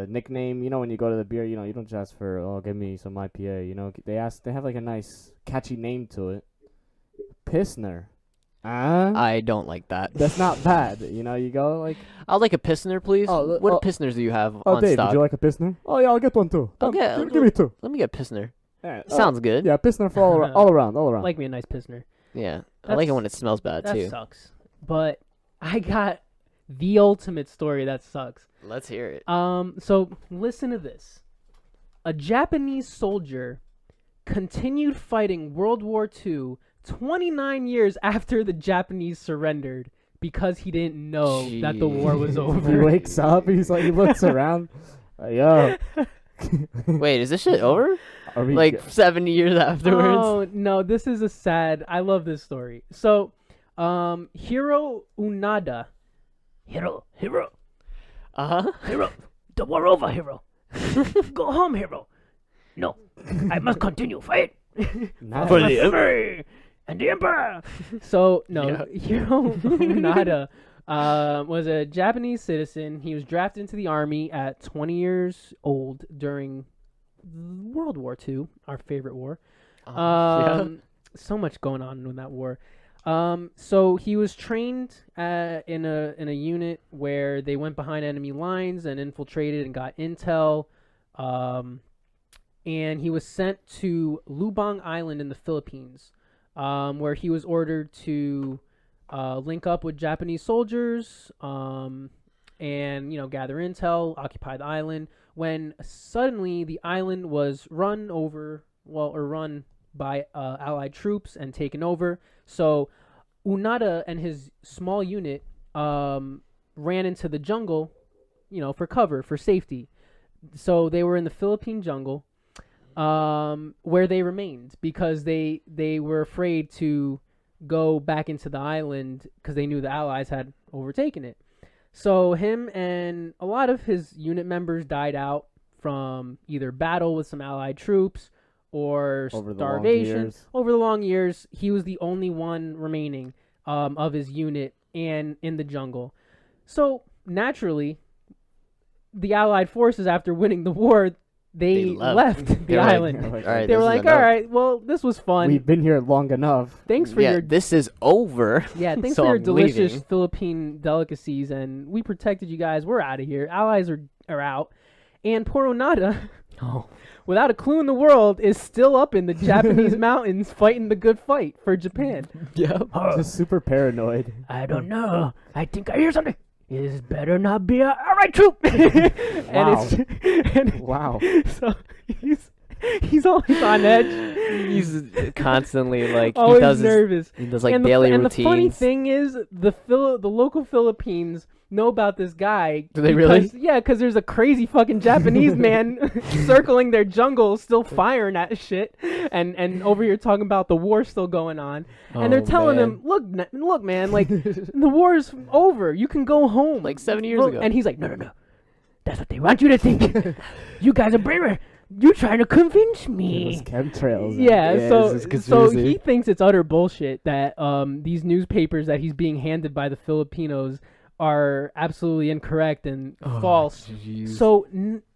nickname. You know, when you go to the beer, you don't just ask for, give me some IPA. You know, they have like a nice catchy name to it. Pissner.
I don't like that.
That's not bad. You know, you go like,
I'll like a Pissner, please. What Pissners do you have on
Dave,
stock?
would you like a Pissner? Oh yeah, I'll get one too. Give me two.
Let me get Pissner.
Yeah,
Sounds good.
Yeah, Pissner for all around.
Like me a nice Pissner.
Yeah, I like it when it smells bad too.
That sucks. But I got the ultimate story that sucks.
Let's hear it.
So listen to this. A Japanese soldier continued fighting World War II 29 years after the Japanese surrendered because he didn't know that the war was over.
He wakes up, he looks around. Yo.
Wait, is this shit over? Like 70 years afterwards?
Oh, no, this is I love this story. So, Hiro Unada. Hiro.
Uh-huh.
Hiro, the war over, Hiro. Go home, Hiro. No, I must continue fight.
For
the Emperor and the Emperor. So, no, Hiro Unada was a Japanese citizen. He was drafted into the army at 20 years old during World War II, our favorite war. So much going on in that war. So he was trained in a unit where they went behind enemy lines and infiltrated and got intel. And he was sent to Lubang Island in the Philippines, where he was ordered to link up with Japanese soldiers and gather intel, occupy the island. When suddenly the island was run by Allied troops and taken over. So Unada and his small unit ran into the jungle, for cover, for safety. So they were in the Philippine jungle, where they remained because they were afraid to go back into the island because they knew the Allies had overtaken it. So him and a lot of his unit members died out from either battle with some Allied troops or starvation. Over the long years, he was the only one remaining of his unit and in the jungle. So naturally, the Allied forces, after winning the war, they left the island. They were like, all right, well, this was fun.
We've been here long enough.
Thanks for your...
This is over.
Yeah, thanks
so
for your
I'm
delicious
leaving.
Philippine delicacies, and we protected you guys. We're out of here. Allies are out. And poor Onada, without a clue in the world, is still up in the Japanese mountains fighting the good fight for Japan.
Yep.
Just super paranoid.
I don't know. I think I hear something. This better not be a alright troop.
Wow. Wow.
So he's always on edge.
He's constantly like
always
he does
nervous.
He does like
and
daily
and
routines.
The funny thing is, the local Philippines know about this guy.
Do they really?
Yeah, because there's a crazy fucking Japanese man circling their jungle, still firing at shit, and over here talking about the war still going on, and they're telling him, look, man, like the war's over. You can go home.
Like 7 years ago.
And he's like, no. That's what they want you to think. You guys are braver. You're trying to convince me.
Chemtrails.
Yeah, so he thinks it's utter bullshit that these newspapers that he's being handed by the Filipinos are absolutely incorrect and false.
Geez.
So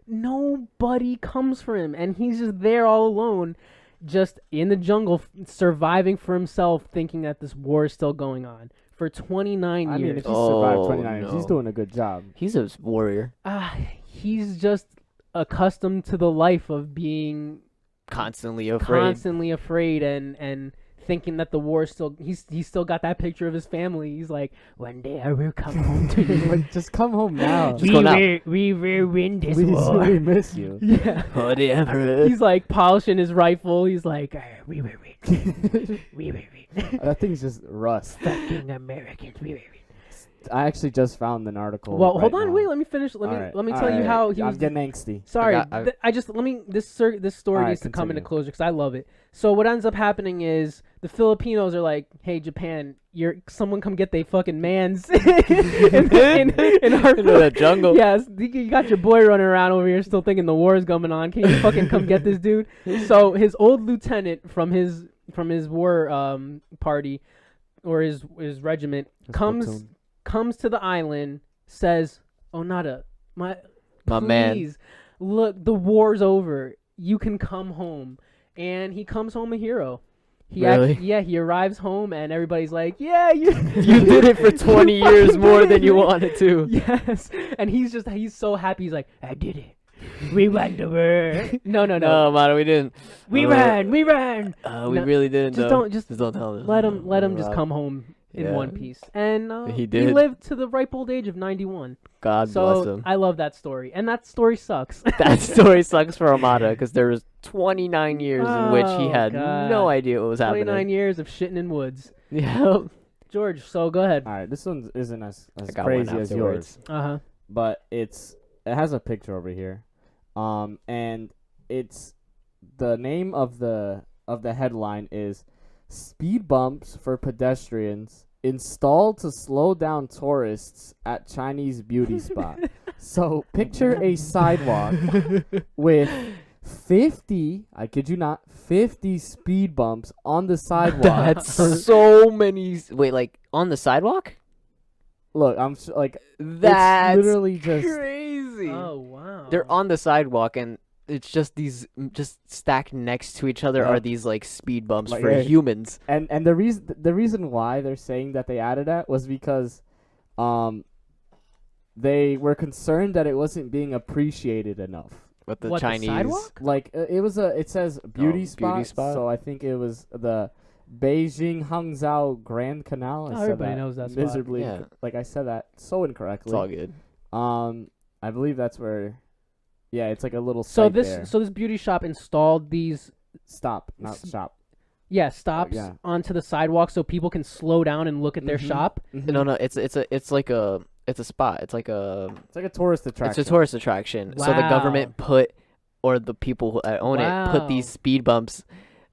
nobody comes for him, and he's just there all alone, just in the jungle, surviving for himself, thinking that this war is still going on for 29 years.
I mean, if he survived 29 years, he's doing a good job.
He's a warrior.
He's just accustomed to the life of being
constantly afraid
and thinking that the war is still. He's still got that picture of his family. He's like, one day I will come home to you.
Like, just come home now.
Just go now.
We will win this
We
war.
really miss you.
Yeah.
Oh, the Emperor.
He's like polishing his rifle. He's like, we will win. We will win.
That thing's just rust.
Fucking Americans. We will win.
I actually just found an article.
Well, hold
right
on,
now.
wait. Let me finish. Let me tell you
Alright,
how he
I'm
was.
getting angsty.
Sorry,
I
this story
Alright,
needs to come into
continue.
closure because I love it. So what ends up happening is the Filipinos are like, "Hey, Japan, someone come get they fucking mans in our
Into the jungle.
Yes, you got your boy running around over here still thinking the war is going on. Can you fucking come get this dude?" So his old lieutenant from his war party or his regiment comes to the island, says, "Onada, my
man.
please, look, the war's over. You can come home." And he comes home a hero.
Really?
He arrives home and everybody's like, "Yeah, you
You did it for 20 years more than you wanted to.
Yes. And he's so happy. He's like, "I did it. We won the war." No.
No, man, we didn't.
We ran.
We
No,
really didn't.
just
though.
don't-
don't tell them.
Let him just come home in
Yeah.
one piece. And
He
he
did.
lived to the ripe old age of 91.
God bless
So
him.
I love that story. And that story sucks.
That story sucks for Amada because there was 29 years in which he
Oh,
had
God.
no idea what was
29
happening.
years of shitting in woods.
Yeah.
George, so go ahead.
All right, this one isn't as
I got one
crazy as
afterwards.
yours,
Uh-huh.
but it has a picture over here, and it's the name of the headline is "Speed bumps for pedestrians installed to slow down tourists at Chinese beauty spot." So picture a sidewalk with 50, I kid you not, 50 speed bumps on the sidewalk.
That's so many. Wait, like on the sidewalk?
Look, like
That's
it's literally just
crazy.
Oh, wow.
They're on the sidewalk and it's just these just stacked next to each other
Yeah.
are these like speed bumps
Like,
for
yeah.
humans.
and the reason why they're saying that they added that was because they were concerned that it wasn't being appreciated enough.
With the
What, the
Chinese.
sidewalk?
Like it says beauty
beauty
spot,
spot?
so I think it was the Beijing Hangzhou Grand Canal. I said
everybody
that
knows that spot.
miserably.
Yeah.
Like I said that so incorrectly.
It's all good.
I believe that's where. Yeah, it's like a little.
So
site
this
there.
this beauty shop installed these
Stop, not shop.
stops
yeah.
onto the sidewalk so people can slow down and look at their
Mhm.
shop.
No, it's a spot. It's like a
It's like a tourist attraction.
It's a tourist attraction. So the
Wow.
government or the people who own it put
Wow.
these speed bumps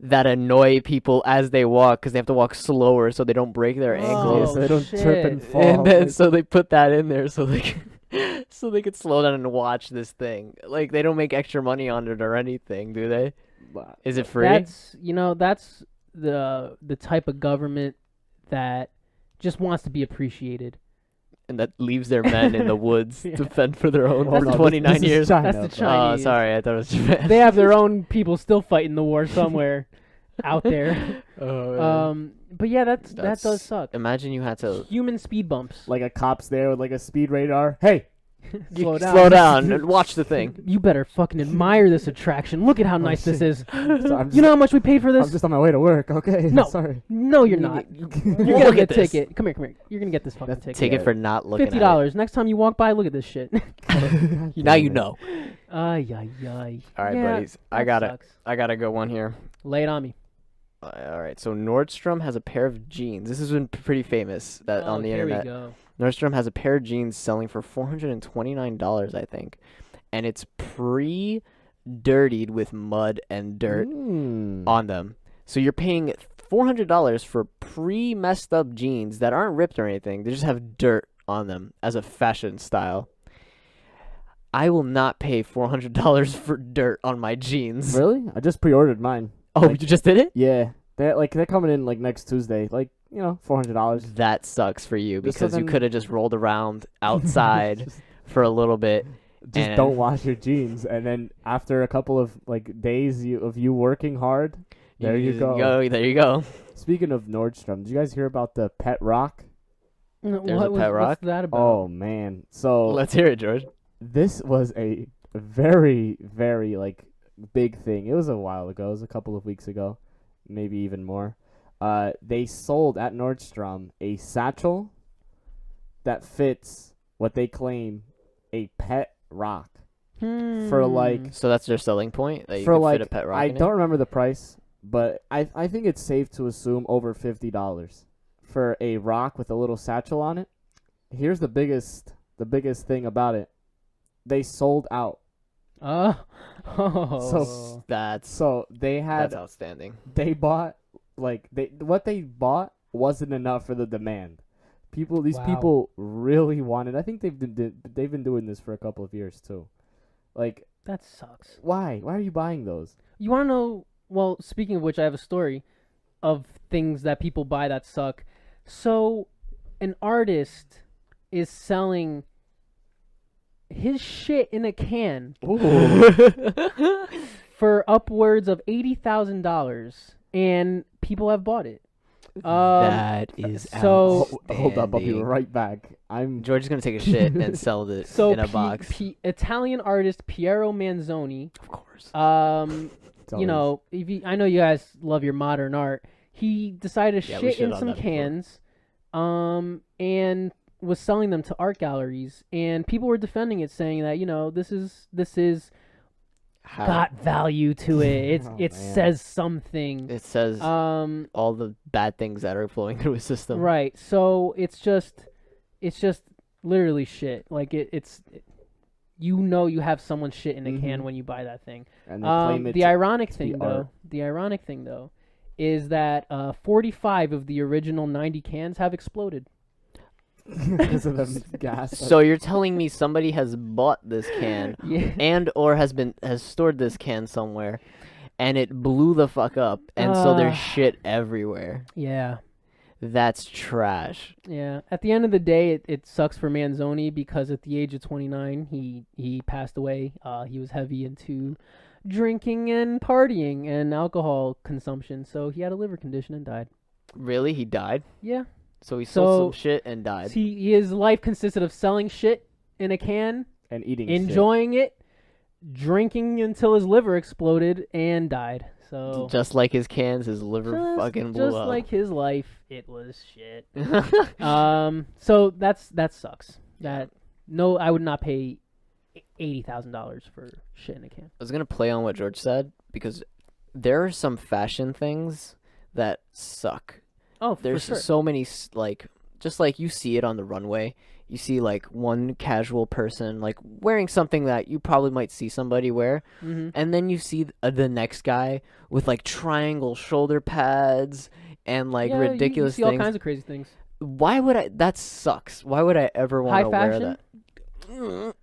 that annoy people as they walk because they have to walk slower so they don't break their
Oh,
ankles.
so they don't trip and
shit.
fall.
And then
Like-
so they put that in there so they so they could slow down and watch this thing. Like they don't make extra money on it or anything, do they? Is it free?
That's that's the type of government that just wants to be appreciated.
And that leaves their men in the woods
Yeah.
to fend for their own
Well,
for
no,
29
this is
years.
China,
That's the
bro.
Oh,
Chinese.
sorry. I thought it was Japan.
They have their own people still fighting the war somewhere out there.
Oh, man.
But yeah, that
That's-
does suck.
Imagine you had to
Human speed bumps.
Like a cop's there with like a speed radar. Hey,
slow down and watch the thing.
You better fucking admire this attraction. Look at how nice this is.
so I'm just,
You know how much we paid for this?
I'm just on my way to work. Okay,
No.
sorry.
No, you're not. You're gonna
Look
get
at
a
this.
ticket. Come here. You're gonna get this fucking
That's
ticket.
Ticket for not looking at
$50. Next time you walk by, look at this shit.
it. Now you know.
Ay, ay, ay.
All right,
Yeah,
buddies. I
that
got
sucks.
I got a good one here.
Lay it on me.
All right. So Nordstrom has a pair of jeans. This has been pretty famous on the
here
internet.
we go.
Nordstrom has a pair of jeans selling for $429, I think. And it's pre-dirtied with mud and dirt on them. So you're paying $400 for pre-messed up jeans that aren't ripped or anything. They just have dirt on them as a fashion style. I will not pay $400 for dirt on my jeans.
Really? I just pre-ordered mine.
Oh,
Like-
you just did it?
Yeah, they're coming in like next Tuesday. Like $400.
That sucks for you
Just so
because you
then-
could have just rolled around outside for a little bit.
Just
and-
don't wash your jeans, and then after a couple of like days of you working hard, there you
just
go.
There you go.
Speaking of Nordstrom, did you guys hear about the pet rock?
No,
There's a pet rock?
What's that about?
Oh man, so
Let's hear it, George.
this was a very, very like big thing. It was a while ago. It was a couple of weeks ago, maybe even more. They sold at Nordstrom a satchel that fits what they claim a pet rock for like.
So that's their selling point. That you
for
could
like,
fit a pet rock
I
in
don't
it?
remember the price, but I think it's safe to assume over $50 for a rock with a little satchel on it. Here's the biggest thing about it. They sold out.
Oh.
That's
They had
outstanding.
they bought what they bought wasn't enough for the demand. These
Wow.
people really wanted. I think they've been doing this for a couple of years too. Like,
That sucks.
why are you buying those?
You want to know? Well, speaking of which, I have a story of things that people buy that suck. So, an artist is selling his shit in a can for upwards of $80,000, and people have bought it.
That is
so-
Hold up, I'll be
outstanding.
right back.
George is gonna take a shit and sell it
So
in a box.
Italian artist Piero Manzoni.
Of course.
It's
You know, I know you guys love your modern art. He decided to
Yeah, we
shit
shit
in
on
some
that before.
cans, and was selling them to art galleries, and people were defending it, saying that this is
How-
got value to it.
Oh,
It
man.
says something.
It says all the bad things that are flowing through his system.
Right. So it's just literally shit. Like it's you have someone's shit in a can
Mhm.
when you buy that thing.
and they claim it's
The ironic
be
thing
art.
though, is that 45 of the original 90 cans have exploded.
because of the gas.
So you're telling me somebody has bought this can
Yeah.
and or has stored this can somewhere, and it blew the fuck up, and so there's shit everywhere.
Yeah.
That's trash.
Yeah. At the end of the day, it sucks for Manzoni because at the age of 29, he passed away. He was heavy into drinking and partying and alcohol consumption, so he had a liver condition and died.
Really, he died.
Yeah.
So he
So-
sold some shit and died.
His life consisted of selling shit in a can,
and eating
enjoying it, drinking until his liver exploded, and died. So
Just like his cans, his liver fucking blew
just
up.
like his life, it was shit. So that sucks. I would not pay $80,000 for shit in a can.
I was gonna play on what George said because there are some fashion things that suck.
Oh,
There's
for sure.
so many just like you see it on the runway. You see like one casual person like wearing something that you probably might see somebody wear,
Mhm.
and then you see the next guy with like triangle shoulder pads and like
Yeah,
ridiculous
you see all
things.
kinds of crazy things.
Why would I? That sucks. Why would I ever want
High
to wear
fashion?
that?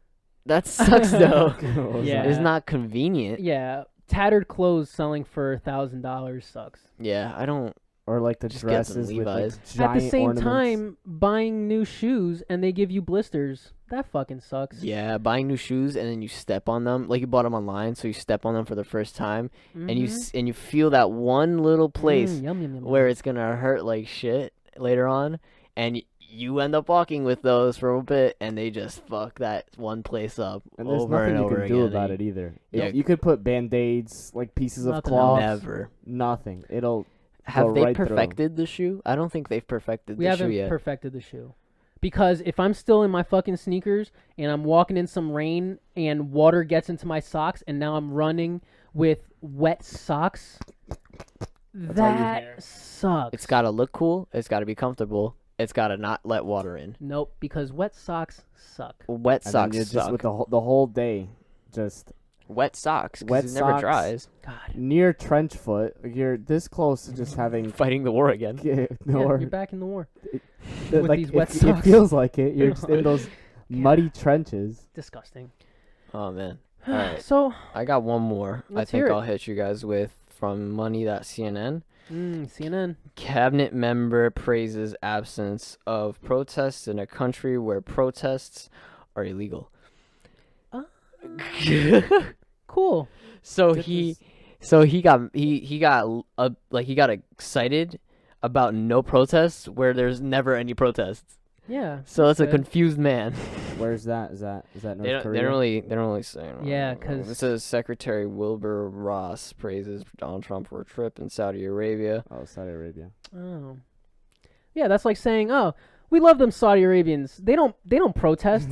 That sucks though.
Yeah.
It's not convenient.
Yeah, tattered clothes selling for $1,000 sucks.
Yeah, I don't.
Or like the
Just get some
dresses with like
Levi's.
giant
At the same
ornaments.
time, buying new shoes and they give you blisters. That fucking sucks.
Yeah, buying new shoes and then you step on them, like you bought them online, so you step on them for the first time, and you feel that one little place
Yum, yum, yum,
where it's gonna hurt like shit later on, and you end up walking with those for a bit, and they just fuck that one place up
And there's
over
nothing
and
you
over
can
again.
do about it either.
Yeah.
You could put band-aids, like pieces of
Nothing
cloth.
Never.
Nothing. It'll
Have
go
they
right through.
perfected the shoe? I don't think they've perfected
We
the
haven't
shoe yet.
perfected the shoe. Because if I'm still in my fucking sneakers and I'm walking in some rain and water gets into my socks and now I'm running with wet socks,
all you hear.
that sucks.
It's gotta look cool. It's gotta be comfortable. It's gotta not let water in.
Nope, because wet socks suck.
Wet
And then
socks
you're
suck.
just with the whole day, just
Wet socks, 'cause
Wet
it never
socks.
dries.
God.
near trench foot. You're this close to just having
Fighting the war again.
Yeah,
or
you're back in the war.
like
these wet
it
socks.
feels like it. You're just in those muddy trenches.
Disgusting.
Oh man. All right.
So,
I got one more.
Let's
I think
hear it.
I'll hit you guys with from Money.cnn.
CNN.
Cabinet member praises absence of protests in a country where protests are illegal.
Cool.
So
Get
he
this-
he got excited about no protests where there's never any protests.
Yeah.
So it's a
good.
confused man.
Where's that? Is that North Korea?
They don't really say.
Yeah, 'cause-
this is Secretary Wilbur Ross praises Donald Trump for a trip in Saudi Arabia.
Oh, Saudi Arabia.
Oh. Yeah, that's like saying, "Oh, we love them Saudi Arabians. They don't protest."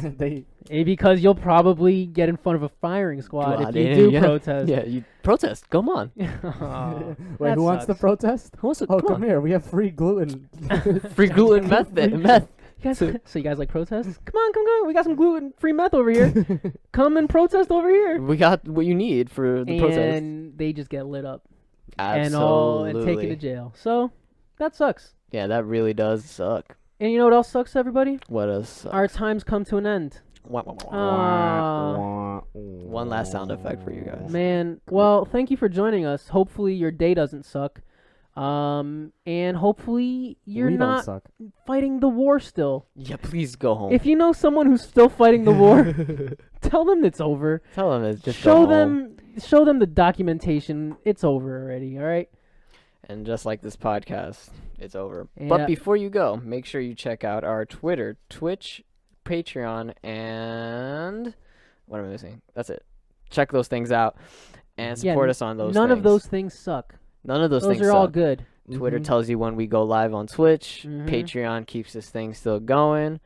Because you'll probably get in front of a firing squad if you do protest.
Yeah, you protest. Come on.
Oh,
Wait,
that
who wants to
sucks.
protest?
Who wants to,
Oh,
come
come here. We have free gluten.
Free gluten meth.
You guys, so you guys like protests? Come on. We got some gluten-free meth over here. Come and protest over here.
We got what you need for the protest.
And they just get lit up
Absolutely.
and taken to jail. So that sucks.
Yeah, that really does suck.
And you know what else sucks, everybody?
What else?
Our time's come to an end.
One last sound effect for you guys.
Man, well, thank you for joining us. Hopefully your day doesn't suck. And hopefully you're
We don't
not
suck.
fighting the war still.
Yeah, please go home.
If you know someone who's still fighting the war, tell them it's over.
Tell them it's just
show
go home.
them the documentation. It's over already, all right?
And just like this podcast, it's over.
Yeah.
But before you go, make sure you check out our Twitter, Twitch, Patreon, and what am I missing? That's it. Check those things out and support us on those
None
things.
of those things suck.
None of those things
Those are all
suck.
good.
Twitter
Mhm.
tells you when we go live on Twitch.
Mhm.
Patreon keeps this thing still going.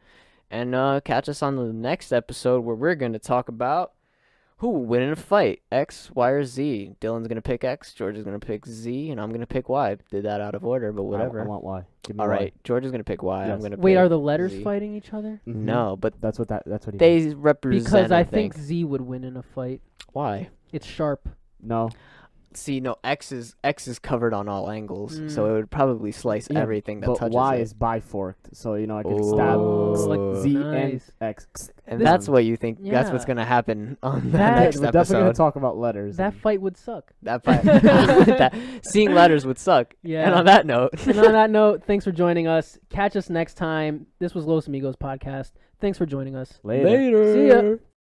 And catch us on the next episode where we're going to talk about who will win in a fight, X, Y, or Z. Dylan's going to pick X, George is going to pick Z, and I'm going to pick Y. Did that out of order, but whatever.
I want Y. Give me
All
Y.
right, George is going to pick Y. I'm
Yes.
going to
Wait,
pick
are the letters
Z.
fighting each other?
Mhm.
No, but
That's what he
they
meant.
represent
Because I
things.
think Z would win in a fight.
Why?
It's sharp.
No.
See, no, X is covered on all angles, so it would probably slice
Yeah,
everything that
but
touches
Y
it.
is biforked, so I could
Oh.
stab
Oh,
Z
nice.
and X.
And
This-
that's what you think. That's what's
Yeah.
going to happen on the
That-
next
We're definitely gonna
episode.
talk about letters.
That fight would suck.
That fight. Seeing letters would suck.
Yeah.
And on that note,
And on that note, thanks for joining us. Catch us next time. This was Los Amigos Podcast. Thanks for joining us.
Later.
See ya.